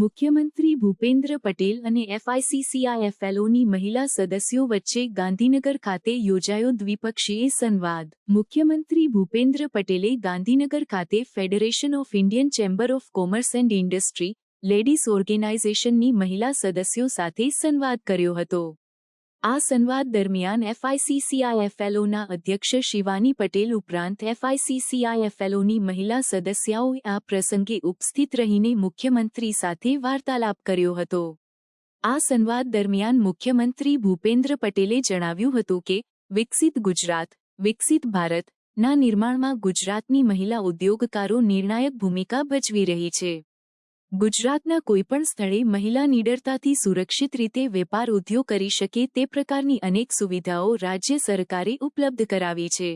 મુખ્યમંત્રી ભૂપેન્દ્ર પટેલ અને એફઆઈસીસીઆઈએફએલઓની મહિલા સદસ્યો વચ્ચે ગાંધીનગર ખાતે યોજાયો દ્વિપક્ષીય સંવાદ। મુખ્યમંત્રી ભૂપેન્દ્ર પટેલે ગાંધીનગર ખાતે federation of Indian chamber of commerce and industry ladies ઓર્ગેનાઇઝેશનની મહિલા સદસ્યો સાથે સંવાદ કર્યો હતો। આ સંવાદ દરમિયાન એફઆઈસીસીઆઈએફએલઓના અધ્યક્ષ શિવાની પટેલ ઉપરાંત એફઆઈસીસીઆઈએફએલઓની મહિલા સદસ્યાઓએ આ પ્રસંગે ઉપસ્થિત રહીને મુખ્યમંત્રી સાથે વાર્તાલાપ કર્યો હતો। આ સંવાદ દરમિયાન મુખ્યમંત્રી ભૂપેન્દ્ર પટેલે જણાવ્યું હતું કે વિકસિત ગુજરાત, વિકસિત ભારતના નિર્માણમાં ગુજરાતની મહિલા ઉદ્યોગકારો નિર્ણાયક ભૂમિકા ભજવી રહી છે। ગુજરાતના કોઈપણ સ્થળે મહિલા નિડરતાથી સુરક્ષિત રીતે વેપાર ઉદ્યોગ કરી શકે તે પ્રકારની અનેક સુવિધાઓ રાજ્ય સરકારે ઉપલબ્ધ કરાવી છે।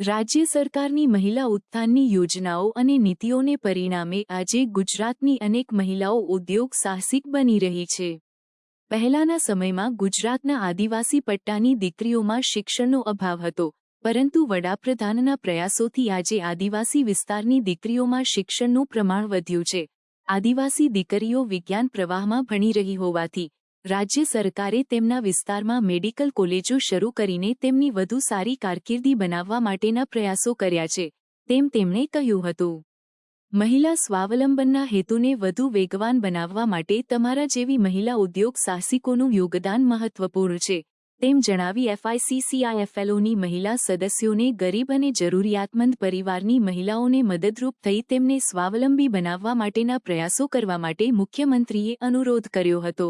રાજ્ય સરકારની મહિલા ઉત્થાનની યોજનાઓ અને નીતિઓને પરિણામે આજે ગુજરાતની અનેક મહિલાઓ ઉદ્યોગ સાહસિક બની રહી છે। પહેલાના સમયમાં ગુજરાતના આદિવાસી પટ્ટાની દીકરીઓમાં શિક્ષણનો અભાવ હતો, પરંતુ વડાપ્રધાનના પ્રયાસોથી આજે આદિવાસી વિસ્તારની દીકરીઓમાં શિક્ષણનું પ્રમાણ વધ્યું છે। આદિવાસી દીકરીઓ વિજ્ઞાન પ્રવાહમાં ભણી રહી હોવાથી રાજ્ય સરકારે તેમના વિસ્તારમાં મેડિકલ કોલેજો શરૂ કરીને તેમની વધુ સારી કારકિર્દી બનાવવા માટેના પ્રયાસો કર્યા છે, તેમ તેમણે કહ્યું હતું। મહિલા સ્વાવલંબનના હેતુને વધુ વેગવાન બનાવવા માટે તમારા જેવી મહિલા ઉદ્યોગ સાહસિકોનું યોગદાન મહત્વપૂર્ણ છે, તેમ જણાવી એફઆઈસીસીઆઈએફએલઓની મહિલા સદસ્યોને ગરીબ અને જરૂરિયાતમંદ પરિવારની મહિલાઓને મદદરૂપ થઈ તેમને સ્વાવલંબી બનાવવા માટેના પ્રયાસો કરવા માટે મુખ્યમંત્રીએ અનુરોધ કર્યો હતો।